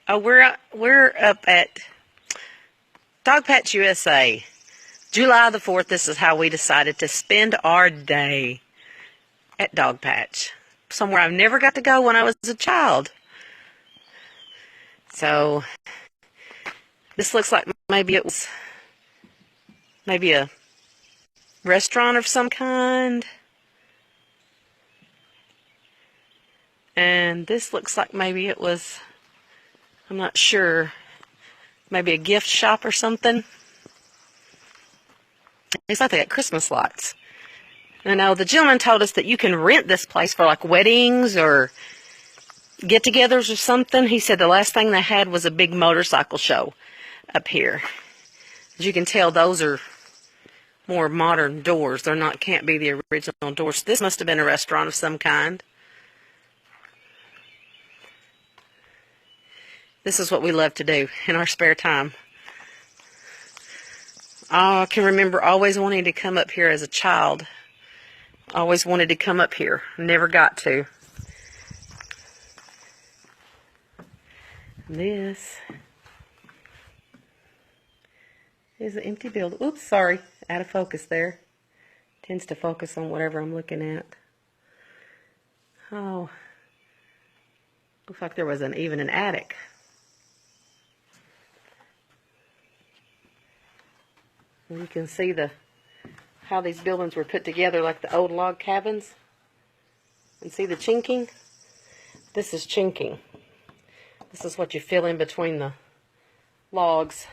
Oh, we're up at Dogpatch USA. July the 4th, this is how we decided to spend our day at Dogpatch. Somewhere I've never got to go when I was a child. So, this looks like maybe it was a restaurant of some kind. And this looks like maybe it was, I'm not sure, maybe a gift shop or something. It's like they got Christmas lights. I know the gentleman told us that you can rent this place for like weddings or get-togethers or something. He said the last thing they had was a big motorcycle show up here. As you can tell, those are more modern doors. They're not, can't be the original doors. This must have been a restaurant of some kind. This is what we love to do in our spare time. I can remember always wanting to come up here as a child. Always wanted to come up here. Never got to. This is an empty building. Oops, sorry. Out of focus there. Tends to focus on whatever I'm looking at. Oh. Looks like there was even an attic. You can see how these buildings were put together like the old log cabins. And see the chinking? This is chinking. This is what you fill in between the logs.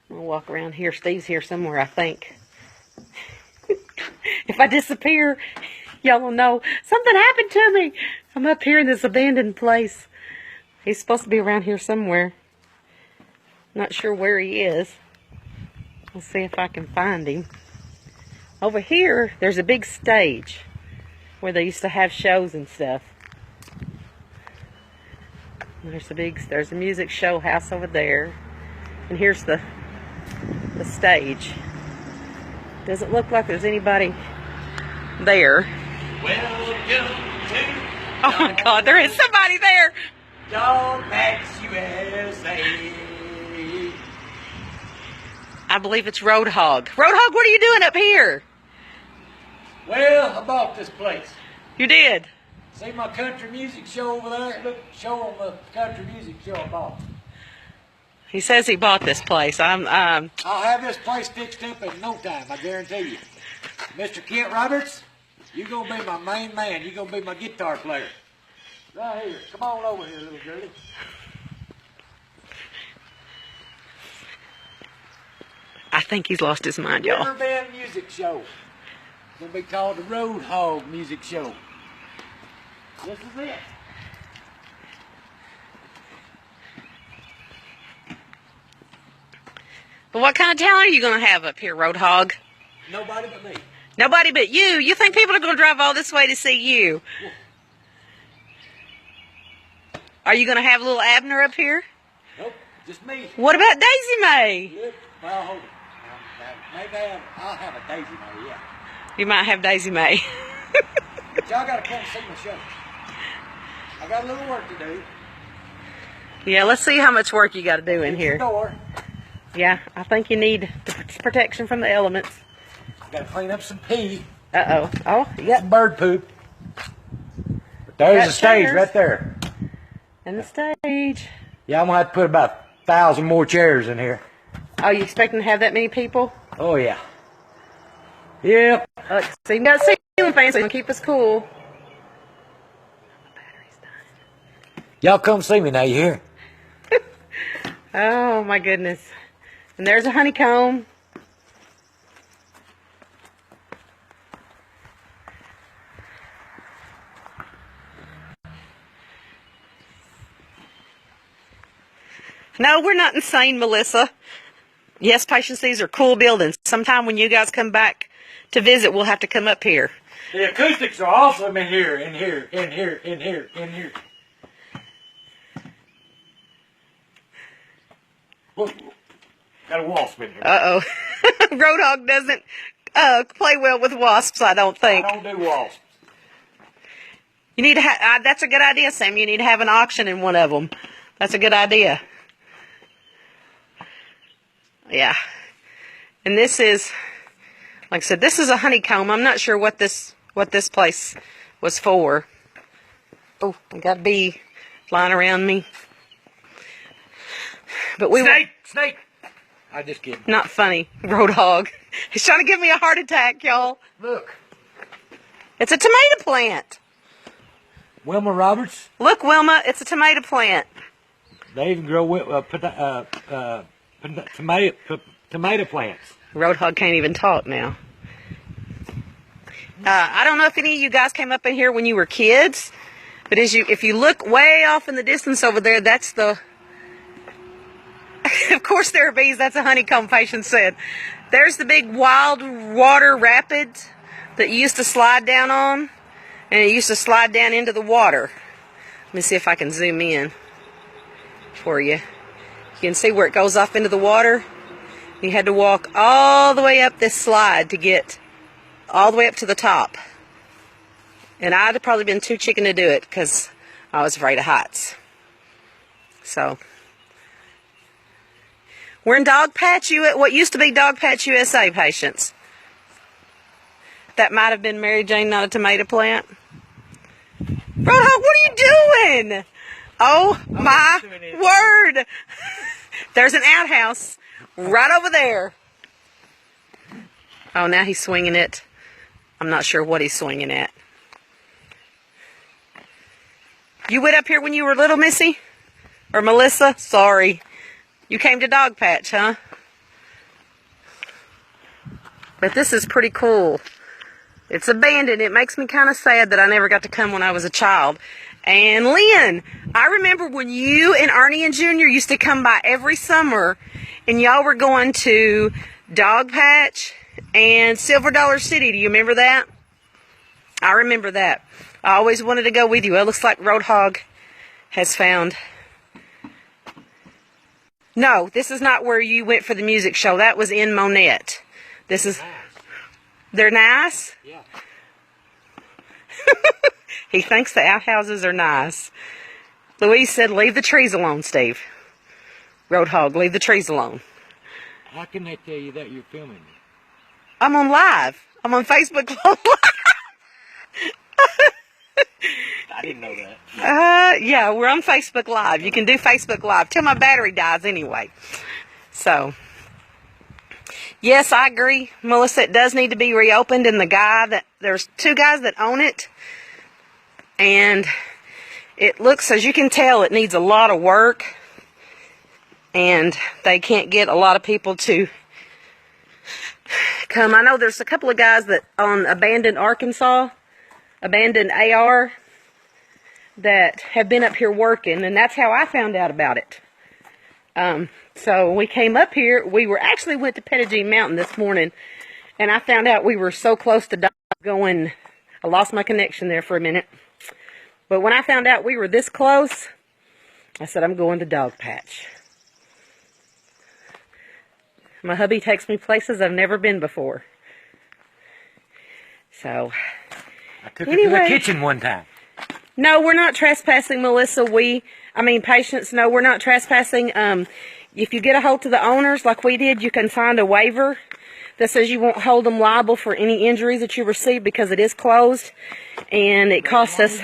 I'm going to walk around here. Steve's here somewhere, I think. If I disappear, y'all will know something happened to me. I'm up here in this abandoned place. He's supposed to be around here somewhere. Not sure where he is. Let's see if I can find him. Over here, there's a big stage where they used to have shows and stuff. There's a music show house over there. And here's the stage. Doesn't look like there's anybody there. Oh my God, there is somebody there. Dogpatch USA. I believe it's Roadhog. Roadhog, what are you doing up here? Well, I bought this place. You did? See my country music show over there? Look, show them the country music show I bought. He says he bought this place. I'll have this place fixed up in no time, I guarantee you. Mr. Kent Roberts, you're going to be my main man. You're going to be my guitar player. Right here. Come on over here, little girlie. I think he's lost his mind, y'all. Riverbend Music Show. It's going to be called the Roadhog Music Show. This is it. But what kind of talent are you going to have up here, Roadhog? Nobody but me. Nobody but you? You think people are going to drive all this way to see you? Yeah. Are you going to have little Abner up here? Nope, just me. What about Daisy Mae? Yep. Well, hold it. Maybe I'll have a Daisy Mae, yeah. You might have Daisy Mae. But y'all got to come see my show. I got a little work to do. Yeah, let's see how much work you got to do in here. Door. Yeah, I think you need protection from the elements. I got to clean up some pee. Uh-oh. Oh, you got bird poop. But there's the stage chairs. right there. And the stage. Yeah, I'm going to have to put about 1,000 more chairs in here. Oh, you expecting to have that many people? Oh, yeah. Yep. So you got ceiling fans so you can keep us cool. Y'all come see me now, you hear? Oh, my goodness. And there's a honeycomb. No, we're not insane, Melissa. Yes, Patience, these are cool buildings. Sometime when you guys come back to visit, we'll have to come up here. The acoustics are awesome in here, in here, in here, in here, in here. Look, got a wasp in here. Uh-oh. Roadhog doesn't play well with wasps, I don't think. I don't do wasps. You need to have, that's a good idea, Sam. You need to have an auction in one of them. That's a good idea. Yeah. And this is, like I said, this is a honeycomb. I'm not sure what this place was for. Oh, I got a bee flying around me. But we Snake! I just kidding. Not funny, Roadhog. He's trying to give me a heart attack, y'all. Look. It's a tomato plant. Wilma Roberts. Look, Wilma, it's a tomato plant. They even grow tomato plants. Roadhog can't even talk now. I don't know if any of you guys came up in here when you were kids, but if you look way off in the distance over there, that's the... Of course there are bees, that's a honeycomb, patient said. There's the big wild water rapids that you used to slide down on, and it used to slide down into the water. Let me see if I can zoom in for you. You can see where it goes off into the water. You had to walk all the way up this slide to get all the way up to the top. And I'd have probably been too chicken to do it because I was afraid of heights. So... we're in Dogpatch, what used to be Dogpatch USA, patients. That might have been Mary Jane, not a tomato plant. Roadhog, what are you doing? Oh my word! There's an outhouse right over there. Oh, now he's swinging it. I'm not sure what he's swinging at. You went up here when you were little, Missy? Or Melissa? Sorry. You came to Dogpatch, huh? But this is pretty cool. It's abandoned. It makes me kind of sad that I never got to come when I was a child. And Lynn, I remember when you and Ernie and Junior used to come by every summer, and y'all were going to Dogpatch and Silver Dollar City. Do you remember that? I remember that. I always wanted to go with you. It looks like Roadhog has found... No, this is not where you went for the music show. That was in Monette. This is... They're nice? Yeah. He thinks the outhouses are nice. Louise said, leave the trees alone, Steve. Roadhog, leave the trees alone. How can they tell you that you're filming me? I'm on live. I'm on Facebook Live. I didn't know that. Yeah, we're on Facebook Live. You can do Facebook Live till my battery dies anyway. So, yes, I agree, Melissa. It does need to be reopened, and there's two guys that own it, and it looks, as you can tell, it needs a lot of work, and they can't get a lot of people to come. I know there's a couple of guys that on Abandoned AR, that have been up here working, and that's how I found out about it. So we came up here. We actually went to Pettigene Mountain this morning, and I found out we were so close to going. I lost my connection there for a minute. But when I found out we were this close, I said, I'm going to Dogpatch. My hubby takes me places I've never been before. So, I took her to the kitchen one time. No, we're not trespassing, Melissa. Patients, no, we're not trespassing. If you get a hold to the owners like we did, you can find a waiver that says you won't hold them liable for any injuries that you receive because it is closed. And it costs us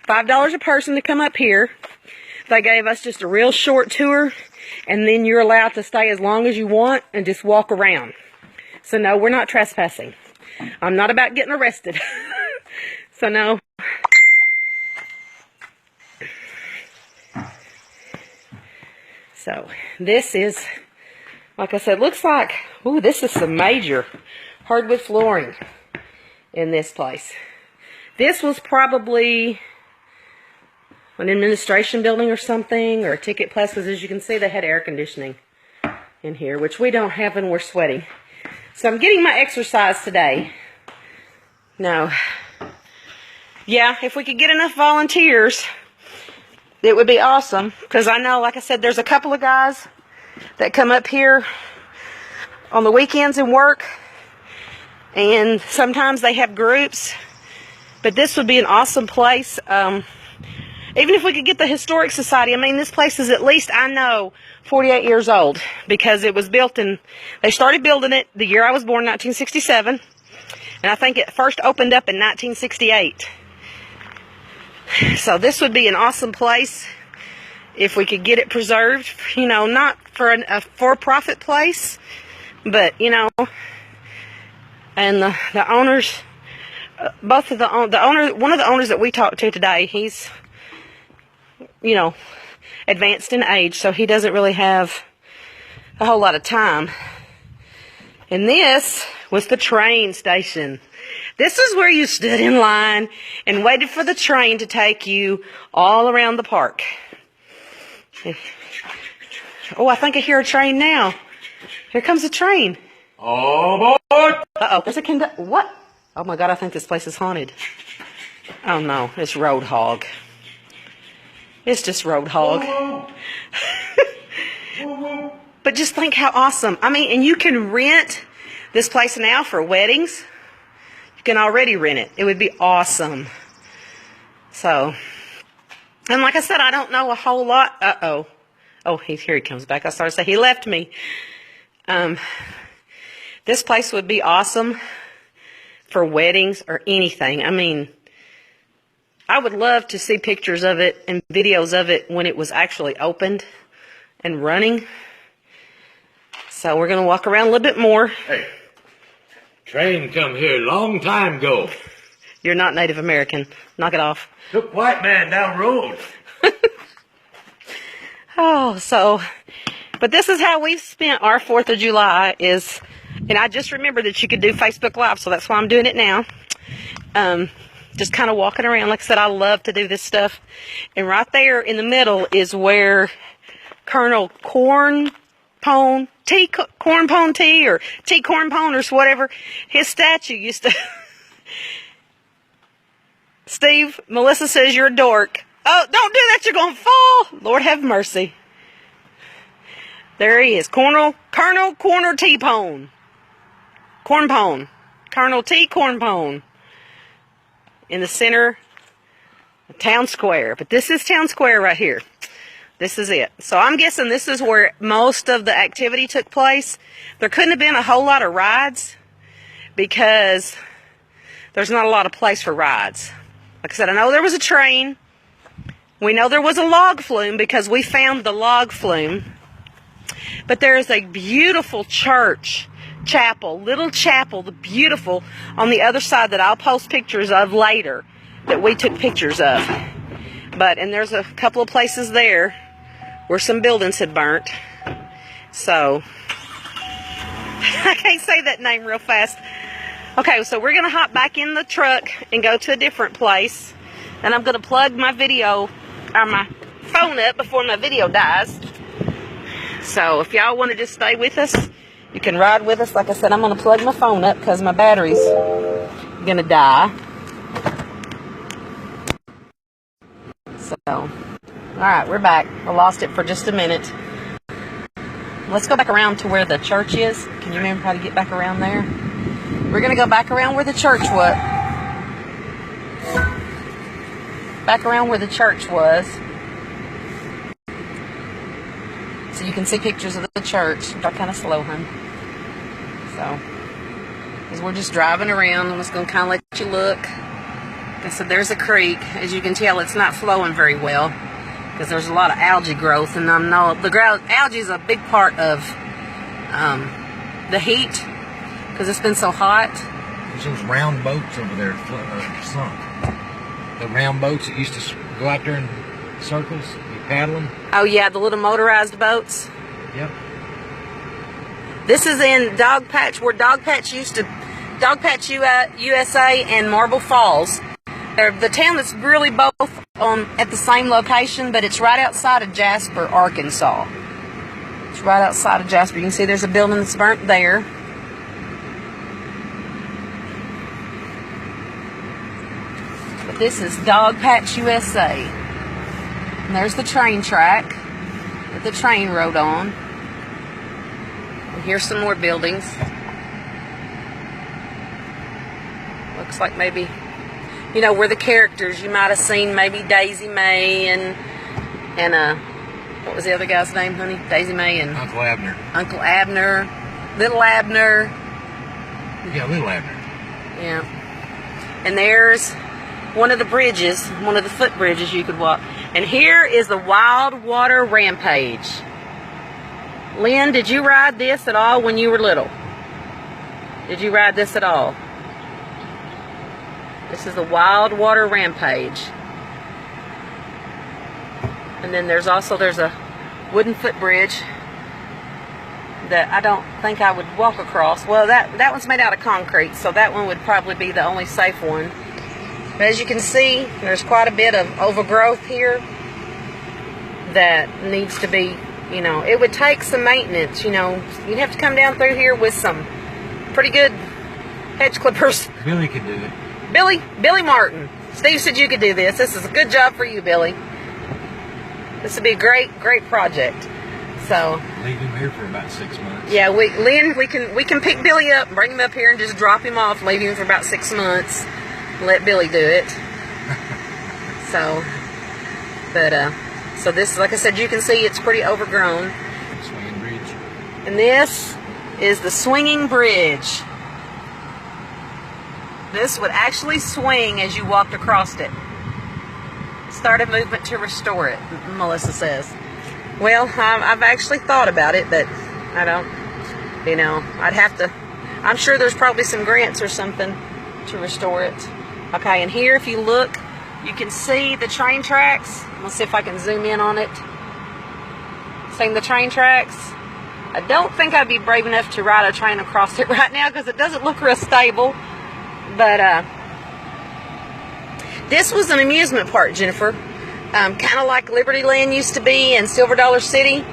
$5 a person to come up here. They gave us just a real short tour, and then you're allowed to stay as long as you want and just walk around. So no, we're not trespassing. I'm not about getting arrested. So no. So this is, like I said, looks like, ooh, this is some major hardwood flooring in this place. This was probably an administration building or something, or a ticket place, because as you can see, they had air conditioning in here, which we don't have and we're sweating. So I'm getting my exercise today. No. Yeah, if we could get enough volunteers, it would be awesome, because I know, like I said, there's a couple of guys that come up here on the weekends and work, and sometimes they have groups, But this would be an awesome place. Even if we could get the Historic Society, I mean, this place is at least, I know, 48 years old, because it was built in, they started building it the year I was born, 1967, and I think it first opened up in 1968. So this would be an awesome place if we could get it preserved, you know, not for a for-profit place, but, you know, and the owners, both of the owner, one of the owners that we talked to today, he's, you know, advanced in age, so he doesn't really have a whole lot of time. And this was the train station. This is where you stood in line and waited for the train to take you all around the park. Oh, I think I hear a train now. Here comes a train. Oh, boy! Uh-oh, there's a conductor. What? Oh my God, I think this place is haunted. Oh no, it's Roadhog. It's just Roadhog. Whoa, whoa. Whoa. But just think how awesome. I mean, and you can rent this place now for weddings. You can already rent it. It would be awesome. So, and like I said, I don't know a whole lot. Uh-oh. Oh, here he comes back. I started to say he left me. This place would be awesome for weddings or anything. I mean, I would love to see pictures of it and videos of it when it was actually opened and running. So we're going to walk around a little bit more. Hey, train come here long time ago. You're not Native American. Knock it off. Took white man down road. Oh, so, but this is how we spent our 4th of July is, and I just remembered that you could do Facebook Live, so that's why I'm doing it now. Just kind of walking around. Like I said, I love to do this stuff. And right there in the middle is where Colonel Cornpone T, or T Cornpone, or whatever, his statue used to... Steve, Melissa says you're a dork. Oh, don't do that, you're going to fall. Lord have mercy. There he is. Colonel T-Pone. Cornpone. Colonel T. Cornpone. In the center of Town Square. But this is Town Square right here. This is it. So I'm guessing this is where most of the activity took place. There couldn't have been a whole lot of rides because there's not a lot of place for rides. Like I said, I know there was a train. We know there was a log flume because we found the log flume. But there is a beautiful chapel, little chapel, the beautiful, on the other side that I'll post pictures of later that we took pictures of. And there's a couple of places there where some buildings had burnt. So, I can't say that name real fast. Okay, so we're going to hop back in the truck and go to a different place. And I'm going to plug my my phone up before my video dies. So if y'all want to just stay with us, you can ride with us. Like I said, I'm going to plug my phone up because my battery's going to die. So, alright, we're back. I lost it for just a minute. Let's go back around to where the church is. Can you remember how to get back around there? We're going to go back around where the church was. Back around where the church was. So you can see pictures of the church. Got kind of slow, hun. So, because we're just driving around, I'm just going to kind of let you look. Like I said, there's a creek. As you can tell, it's not flowing very well because there's a lot of algae growth, and I know algae is a big part of the heat because it's been so hot. There's those round boats over there sunk. The round boats that used to go out there in circles, be paddling. Oh yeah, the little motorized boats. Yep. This is in Dogpatch, where Dogpatch USA and Marble Falls. They're the town that's really both at the same location, but it's right outside of Jasper, Arkansas. It's right outside of Jasper. You can see there's a building that's burnt there. But this is Dogpatch USA. And there's the train track that the train rode on. And here's some more buildings. Looks like maybe... you know, where the characters, you might have seen maybe Daisy Mae and what was the other guy's name, honey? Daisy Mae and Uncle Abner. Uncle Abner, Little Abner. Yeah, Little Abner. Yeah. And there's one of the bridges, one of the footbridges you could walk. And here is the Wild Water Rampage. Lynn, did you ride this at all when you were little? Did you ride this at all? This is the Wild Water Rampage. And then there's a wooden footbridge that I don't think I would walk across. Well, that one's made out of concrete, so that one would probably be the only safe one. But as you can see, there's quite a bit of overgrowth here that needs to be, you know, it would take some maintenance, you know. You'd have to come down through here with some pretty good hedge clippers. Billy could do it. Billy Martin. Steve said you could do this. This is a good job for you, Billy. This would be a great project. So leave him here for about 6 months. Yeah, Lynn, we can pick Billy up, bring him up here, and just drop him off, leave him for about 6 months, let Billy do it. So this, like I said, you can see it's pretty overgrown. Swinging bridge. And this is the swinging bridge. This would actually swing as you walked across it. Start a movement to restore it, Melissa says. Well, I've actually thought about it, but I don't, you know, I'd have to, I'm sure there's probably some grants or something to restore it. Okay, and here, if you look, you can see the train tracks. Let's see if I can zoom in on it. Seeing the train tracks? I don't think I'd be brave enough to ride a train across it right now because it doesn't look real stable. But this was an amusement park, Jennifer. Kind of like Liberty Land used to be in Silver Dollar City.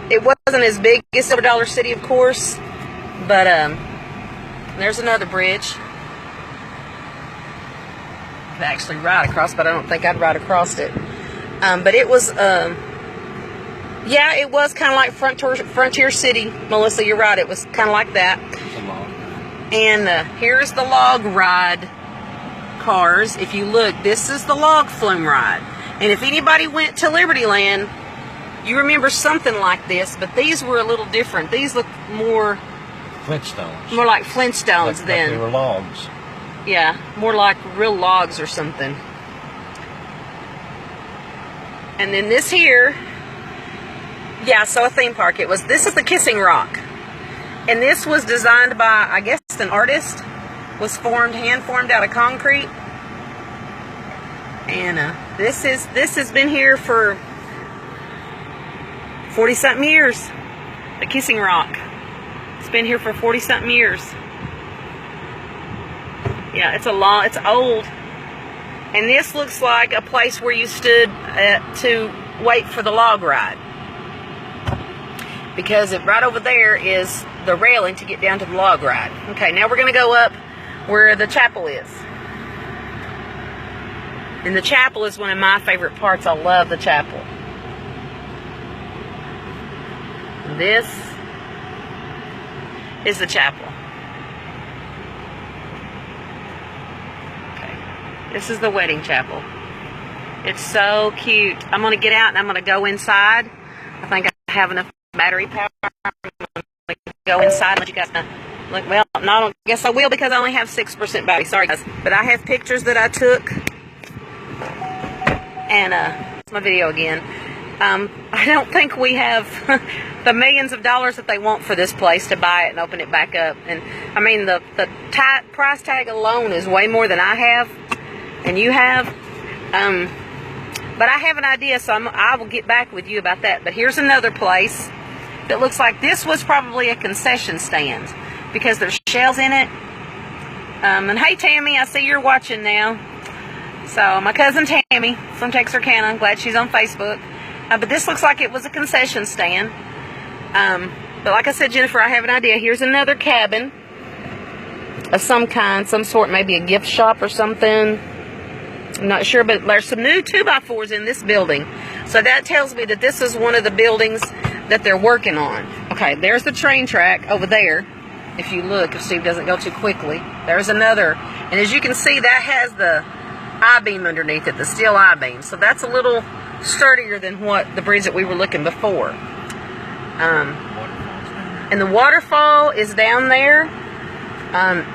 It wasn't as big as Silver Dollar City, of course. But there's another bridge. I'd actually ride across, but I don't think I'd ride across it. But it was, yeah, it was kind of like Frontier City. Melissa, you're right. It was kind of like that. And here's the log ride cars. If you look, this is the log flume ride. And if anybody went to Liberty Land, you remember something like this, but these were a little different. These look more Flintstones. More like Flintstones like than they were logs. Yeah, more like real logs or something. And then this here, yeah, so a theme park. This is the Kissing Rock. And this was designed by, I guess, an artist. Was hand formed out of concrete. And this has been here for 40-something years. The Kissing Rock. It's been here for 40-something years. Yeah, it's old. And this looks like a place where you stood to wait for the log ride. Because right over there is the railing to get down to the log ride. Okay, now we're going to go up where the chapel is. And the chapel is one of my favorite parts. I love the chapel. This is the chapel. Okay, this is the wedding chapel. It's so cute. I'm going to get out and I'm going to go inside. I think I have enough battery power. I'm going to go inside and let you guys know. Look, well, no, I don't guess I will because I only have 6% battery. Sorry, guys. But I have pictures that I took. And, it's my video again. I don't think we have the millions of dollars that they want for this place to buy it and open it back up. And, I mean, the price tag alone is way more than I have. And you have. But I have an idea, so I will get back with you about that. But here's another place that looks like this was probably a concession stand. Because there's shells in it. And hey, Tammy, I see you're watching now. So, my cousin Tammy from Texarkana. I'm glad she's on Facebook. But this looks like it was a concession stand. But like I said, Jennifer, I have an idea. Here's another cabin of some kind, some sort, maybe a gift shop or something. I'm not sure, but there's some new 2x4s in this building. So that tells me that this is one of the buildings that they're working on. Okay, there's the train track over there. If you look, if Steve doesn't go too quickly, there's another And as you can see, that has the I-beam underneath it, the steel I-beam. So that's a little sturdier than what the bridge that we were looking before. And the waterfall is down there.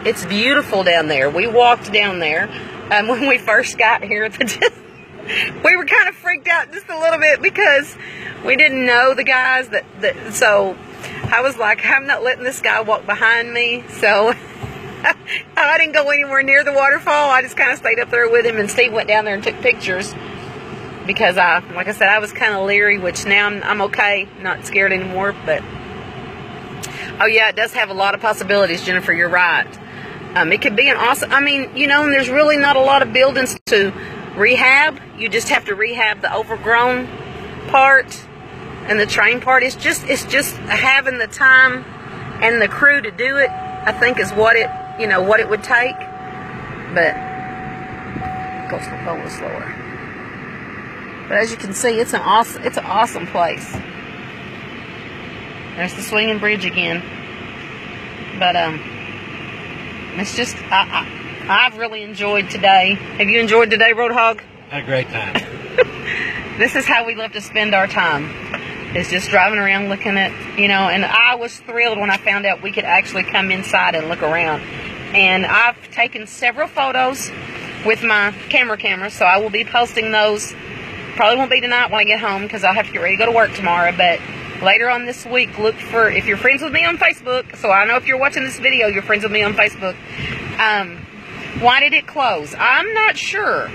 It's beautiful down there. We walked down there when we first got here. We were kind of freaked out just a little bit because we didn't know the guys so I was like, I'm not letting this guy walk behind me. So I didn't go anywhere near the waterfall. I just kind of stayed up there with him, and Steve went down there and took pictures because like I said, I was kind of leery, which now I'm okay, not scared anymore. But oh yeah, it does have a lot of possibilities, Jennifer. You're right. It could be an awesome. I mean, you know, there's really not a lot of buildings to rehab. You just have to rehab the overgrown part, and the train part. It's just having the time and the crew to do it, I think, is what it would take. But go a little slower. But as you can see, it's an awesome place. There's the swinging bridge again. But it's just I've really enjoyed today. Have you enjoyed today, Roadhog? Had a great time. This is how we love to spend our time. It's just driving around looking at, and I was thrilled when I found out we could actually come inside and look around. And I've taken several photos with my camera, so I will be posting those. Probably won't be tonight when I get home because I'll have to get ready to go to work tomorrow, but later on this week, look for, if you're friends with me on Facebook, so I know if you're watching this video, you're friends with me on Facebook. Why did it close? I'm not sure.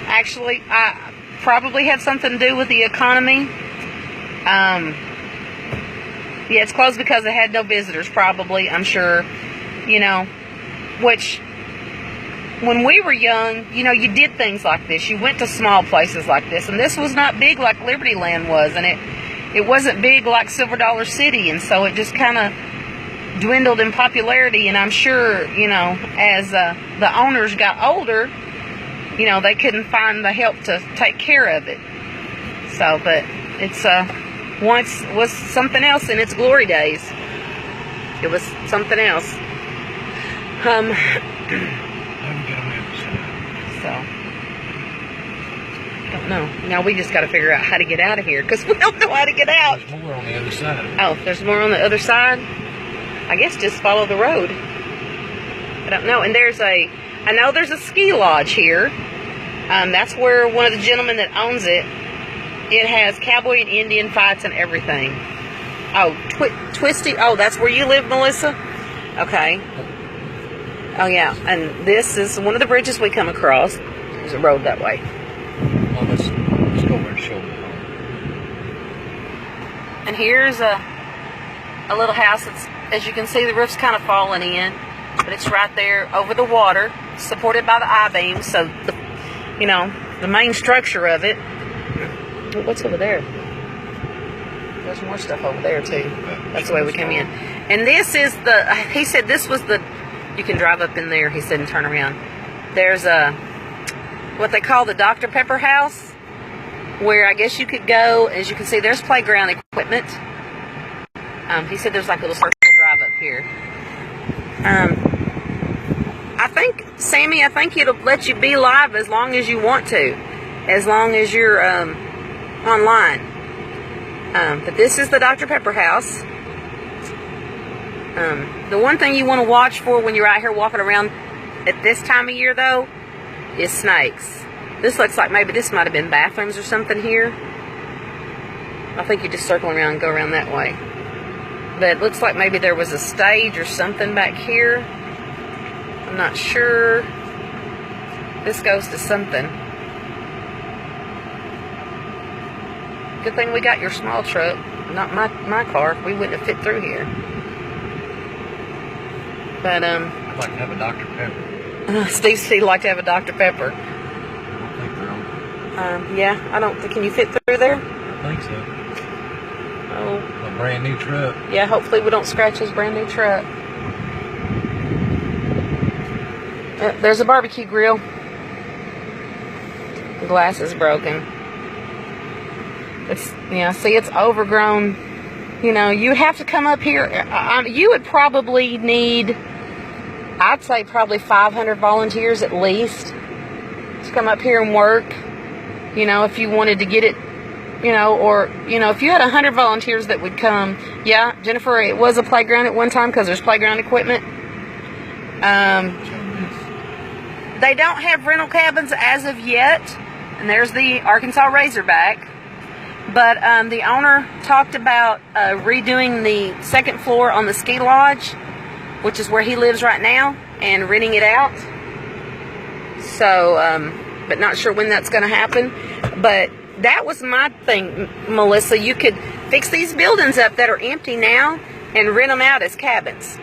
Actually, I probably had something to do with the economy. Yeah, it's closed because it had no visitors, probably, I'm sure. Which, when we were young, you did things like this. You went to small places like this, and this was not big like Liberty Land was, and it wasn't big like Silver Dollar City, and so it just kind of dwindled in popularity. And I'm sure, as the owners got older, they couldn't find the help to take care of it. So, but it's once was something else in its glory days. It was something else. So, don't know. Now we just got to figure out how to get out of here because we don't know how to get out. There's more on the other side. Oh, there's more on the other side? I guess just follow the road. I don't know. And I know there's a ski lodge here. That's where one of the gentlemen that owns it, it has cowboy and Indian fights and everything. Oh, Twisty. Oh, that's where you live, Melissa? Okay. Oh, yeah. And this is one of the bridges we come across. There's a road that way. Well, let's go over and show them. And here's a little house that's, as you can see, the roof's kind of falling in. But it's right there over the water, supported by the I-beam. So, the main structure of it. What's over there? There's more stuff over there, too. That's the way we came in. And this is he said this was you can drive up in there, he said, and turn around. There's what they call the Dr. Pepper house, where I guess you could go. As you can see, there's playground equipment. He said there's like a little circle drive up here. I think, Sammy, it'll let you be live as long as you want to, as long as you're online. But this is the Dr. Pepper house. The one thing you want to watch for when you're out here walking around at this time of year, though, is snakes. This looks like maybe this might have been bathrooms or something here. I think you just circle around and go around that way. But it looks like maybe there was a stage or something back here. I'm not sure. This goes to something. Good thing we got your small truck, not my car. We wouldn't have fit through here. But I'd like to have a Dr. Pepper. Steve said he'd like to have a Dr. Pepper. I think they're on. Yeah, I don't think. Can you fit through there? I think so. Oh. A brand new truck. Yeah, hopefully we don't scratch his brand new truck. There's a barbecue grill. The glass is broken. See, it's overgrown. You have to come up here. You would probably need, I'd say probably 500 volunteers at least to come up here and work. You know, if you wanted to get it, you know, or, you know, if you had 100 volunteers that would come. Yeah, Jennifer, it was a playground at one time because there's playground equipment. They don't have rental cabins as of yet. And there's the Arkansas Razorback. But the owner talked about redoing the second floor on the ski lodge, which is where he lives right now, and renting it out. So, but not sure when that's going to happen. But that was my thing, Melissa. You could fix these buildings up that are empty now and rent them out as cabins.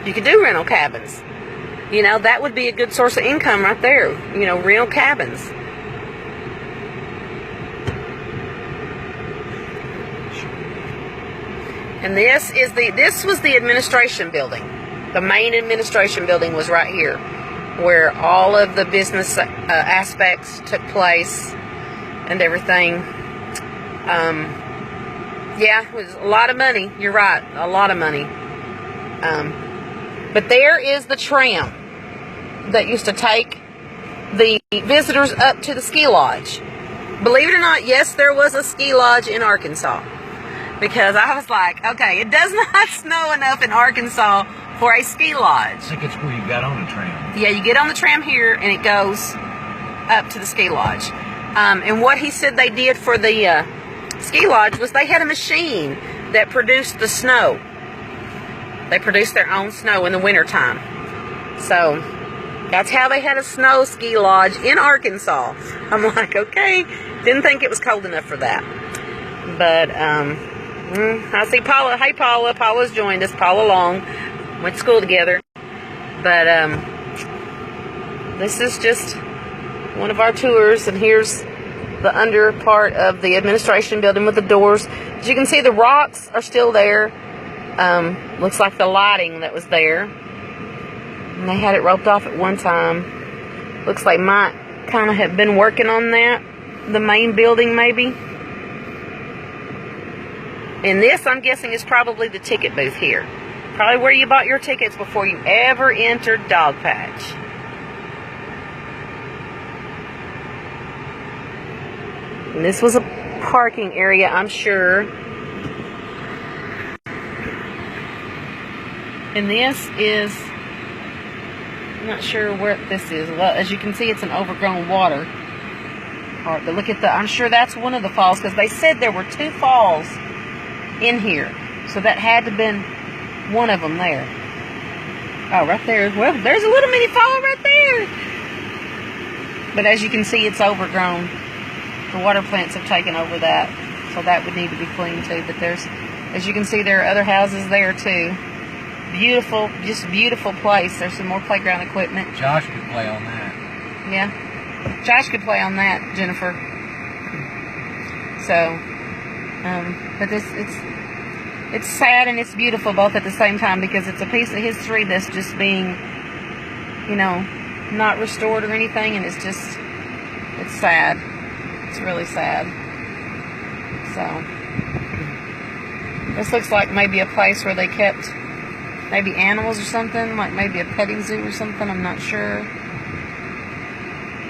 You could do rental cabins. You know, that would be a good source of income right there. You know, rental cabins. And this was the administration building. The main administration building was right here, where all of the business aspects took place and everything. Yeah, it was a lot of money. You're right, a lot of money. But there is the tram that used to take the visitors up to the ski lodge. Believe it or not, yes, there was a ski lodge in Arkansas. Because I was like, okay, it does not snow enough in Arkansas for a ski lodge. I think it's where you got on the tram. Yeah, you get on the tram here and it goes up to the ski lodge. And what he said they did for the ski lodge was they had a machine that produced the snow. They produced their own snow in the wintertime. So that's how they had a snow ski lodge in Arkansas. I'm like, okay, didn't think it was cold enough for that. But I see Paula. Hey, Paula. Paula's joined us. Paula Long. Went to school together. But this is just one of our tours. And here's the under part of the administration building with the doors. As you can see, the rocks are still there. Looks like the lighting that was there. And they had it roped off at one time. Looks like Mike kind of had been working on that. The main building, maybe. And this, I'm guessing, is probably the ticket booth here. Probably where you bought your tickets before you ever entered Dogpatch. And this was a parking area, I'm sure. And this is, I'm not sure where this is. Well, as you can see, it's an overgrown water. All right, but look at the, I'm sure that's one of the falls, because they said there were 2 falls in here. So that had to have been one of them there. Oh, right there. Well, there's a little mini fall right there. But as you can see, it's overgrown. The water plants have taken over that. So that would need to be cleaned too. But there's, as you can see, there are other houses there too. Beautiful, just beautiful place. There's some more playground equipment. Josh could play on that. Yeah. Josh could play on that, Jennifer. So, but it's sad and it's beautiful both at the same time, because it's a piece of history that's just being, you know, not restored or anything, and it's just, it's sad. It's really sad. So, this looks like maybe a place where they kept maybe animals or something, like maybe a petting zoo or something, I'm not sure.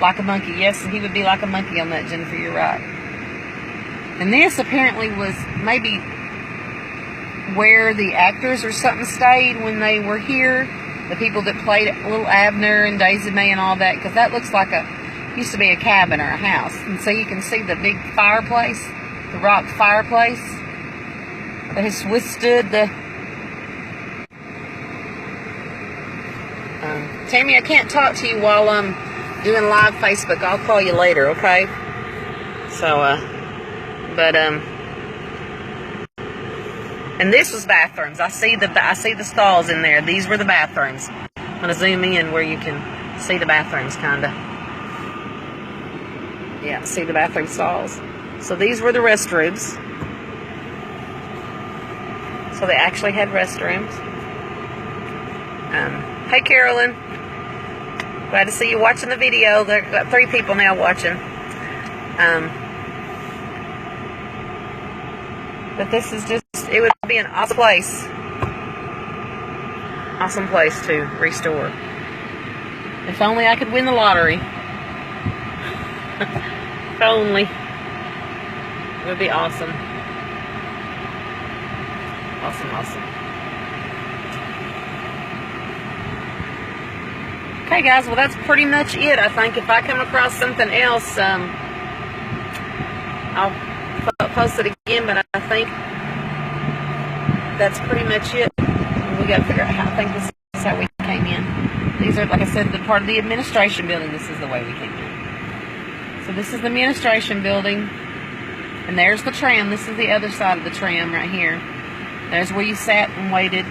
Like a monkey, yes, he would be like a monkey on that, Jennifer, you're right. And this apparently was maybe where the actors or something stayed when they were here. The people that played Little Abner and Daisy May and all that, because that looks like used to be a cabin or a house. And so you can see the big fireplace, the rock fireplace that has withstood the... Tammy, I can't talk to you while I'm doing live Facebook. I'll call you later, okay? So, and this was bathrooms. I see the stalls in there. These were the bathrooms. I'm gonna zoom in where you can see the bathrooms, kinda. Yeah, see the bathroom stalls. So these were the restrooms. So they actually had restrooms. Hey, Carolyn. Glad to see you watching the video. They've got 3 people now watching. But this is just, it would be an awesome place awesome place to restore. If only I could win the lottery. If only. It would be awesome. Awesome, awesome. Okay, guys, well, that's pretty much it. I think if I come across something else, I'll post it again, but I think that's pretty much it. We got to figure out how, I think this is how we came in. These are, like I said, the part of the administration building. This is the way we came in. So this is the administration building, and there's the tram. This is the other side of the tram right here. There's where you sat and waited.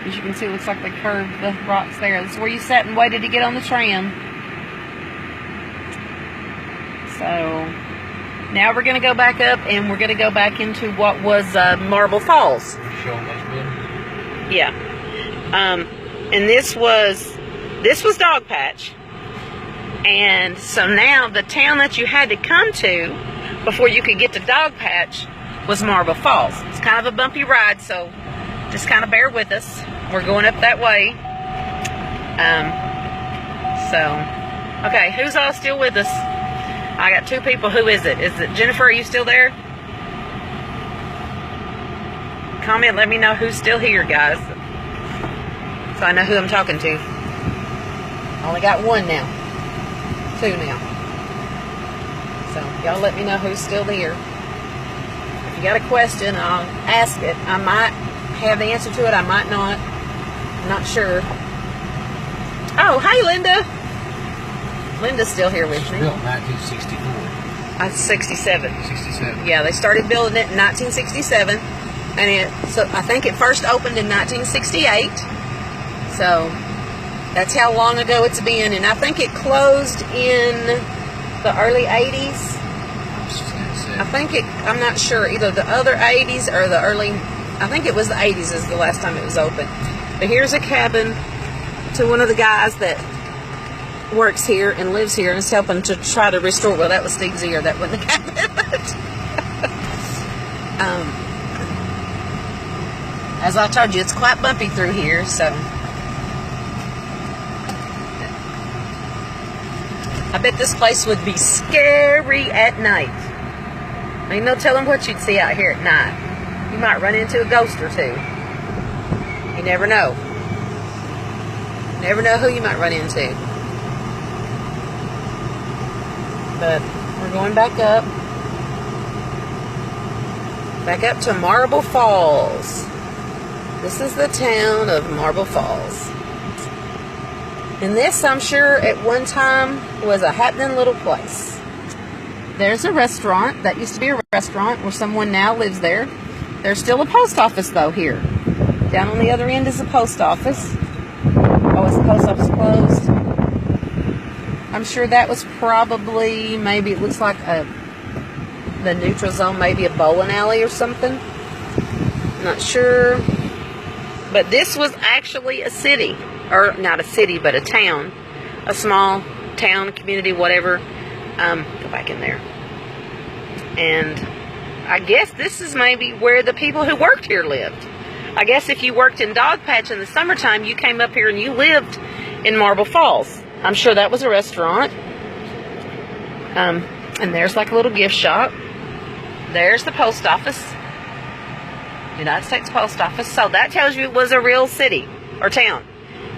As you can see, it looks like they curved the rocks there. This is where you sat and waited to get on the tram. So now we're going to go back up, and we're going to go back into what was Marble Falls. Yeah. And this was Dogpatch. And so now the town that you had to come to before you could get to Dogpatch was Marble Falls. It's kind of a bumpy ride, so just kind of bear with us. We're going up that way. Okay, who's all still with us? I got two people. Who is it? Is it Jennifer? Are you still there? Comment, let me know who's still here, guys, so I know who I'm talking to. I only got one now. Two now. So y'all let me know who's still here. If you got a question, I'll ask it. I might have the answer to it. I might not. I'm not sure. Oh, hey, Linda. Linda's still here with me. Built in 1964. 67. 67. Yeah, they started building it in 1967, and so I think it first opened in 1968. So that's how long ago it's been, and I think it closed in the early 80s. I think I'm not sure, either the other 80s or the early, I think it was the 80s is the last time it was open. But here's a cabin to one of the guys that works here and lives here and is helping to try to restore. Well, that was Steve Zier. That wasn't the cabin. As I told you, it's quite bumpy through here, so I bet this place would be scary at night. Ain't no telling what you'd see out here at night. You might run into a ghost or two. You never know. Never know who you might run into. But we're going back up. Back up to Marble Falls. This is the town of Marble Falls. And this, I'm sure, at one time was a happening little place. There's a restaurant. That used to be a restaurant where someone now lives there. There's still a post office, though, here. Down on the other end is a post office. Oh, is the post office closed? I'm sure that was probably, maybe it looks like the neutral zone, maybe a bowling alley or something. Not sure. But this was actually a city. Or not a city, but a town. A small town, community, whatever. Go back in there. And I guess this is maybe where the people who worked here lived. I guess if you worked in Dogpatch in the summertime, you came up here and you lived in Marble Falls. I'm sure that was a restaurant. And there's like a little gift shop. There's the post office. United States Post Office. So that tells you it was a real city or town.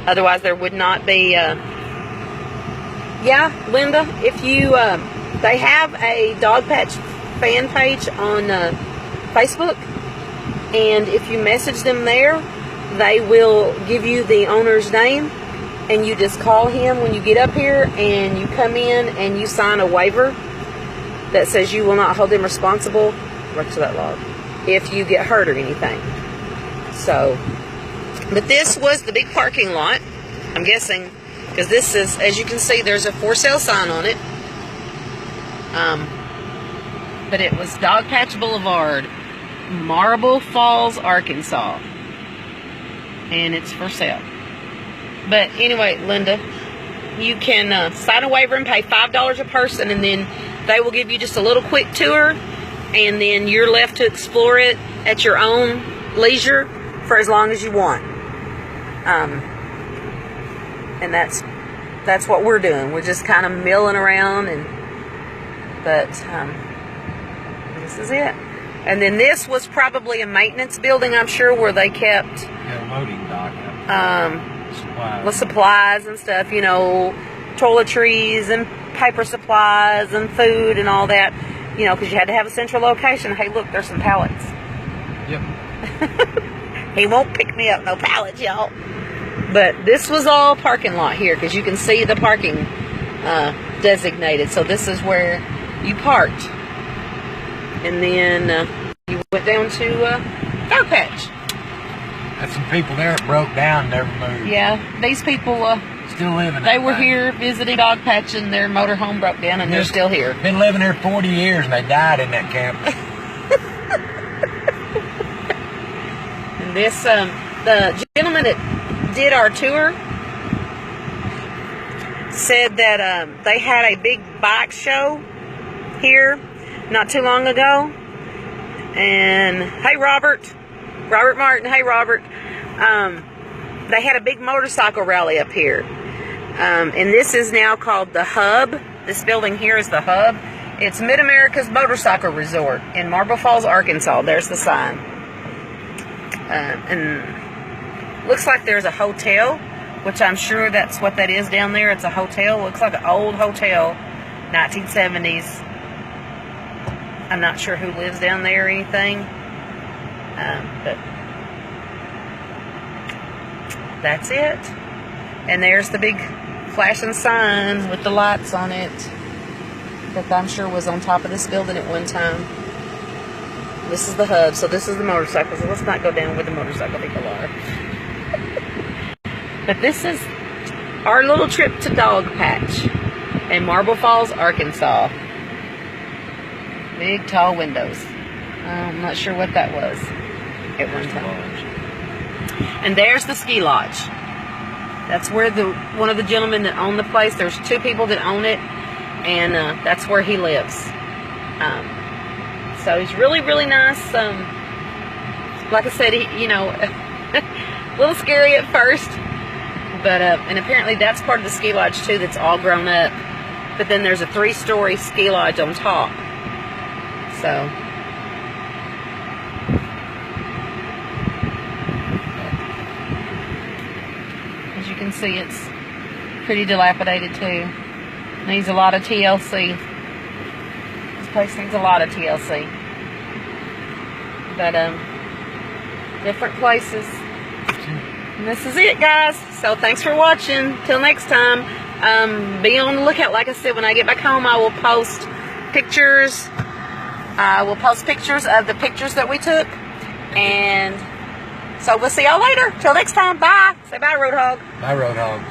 Otherwise, there would not be. Yeah, Linda, if you, they have a Dogpatch fan page on Facebook, and if you message them there, they will give you the owner's name, and you just call him when you get up here, and you come in and you sign a waiver that says you will not hold him responsible, right to that log, if you get hurt or anything. So, but this was the big parking lot, I'm guessing, because this is, as you can see, there's a for sale sign on it. But it was Dogpatch Boulevard, Marble Falls, Arkansas. And it's for sale. But anyway, Linda, you can sign a waiver and pay $5 a person, and then they will give you just a little quick tour, and then you're left to explore it at your own leisure for as long as you want. And that's what we're doing. We're just kind of milling around, but this is it. And then this was probably a maintenance building, I'm sure, where they kept loading dock. supplies and stuff, you know, toiletries and paper supplies and food and all that, you know, because you had to have a central location. Hey, look, there's some pallets. Yep. He won't pick me up no pallets, y'all. But this was all parking lot here, because you can see the parking designated. So this is where you parked. And then you went down to Dogpatch. Had some people there that broke down and never moved. Yeah, these people, still living. they were here visiting Dogpatch, and their motorhome broke down, and they're still here. Been living here 40 years, and they died in that camp. And this, the gentleman that did our tour said that they had a big bike show here not too long ago. And hey, Robert Martin, hey, Robert. They had a big motorcycle rally up here. And this is now called the Hub. This building here is the Hub. It's Mid-America's Motorcycle Resort in Marble Falls, Arkansas. There's the sign. And looks like there's a hotel, which I'm sure that's what that is down there. It's a hotel. Looks like an old hotel, 1970s. I'm not sure who lives down there or anything. But that's it. And there's the big flashing sign with the lights on it that I'm sure was on top of this building at one time. This is the Hub, so this is the motorcycles. So let's not go down where the motorcycle people are. But this is our little trip to Dogpatch in Marble Falls, Arkansas. Big, tall windows. I'm not sure what that was at one time. And there's the ski lodge. That's where one of the gentlemen that owned the place, there's two people that own it, and that's where he lives. So he's really, really nice. Like I said, you know, a little scary at first, but and apparently that's part of the ski lodge too that's all grown up. But then there's a 3-story ski lodge on top. So as you can see, it's pretty dilapidated too. Needs a lot of TLC. This place needs a lot of TLC. But different places. And this is it, guys. So thanks for watching. Till next time. Be on the lookout. Like I said, when I get back home, I will post pictures. I will post pictures of the pictures that we took. And so we'll see y'all later. Till next time. Bye. Say bye, Roadhog. Bye, Roadhog.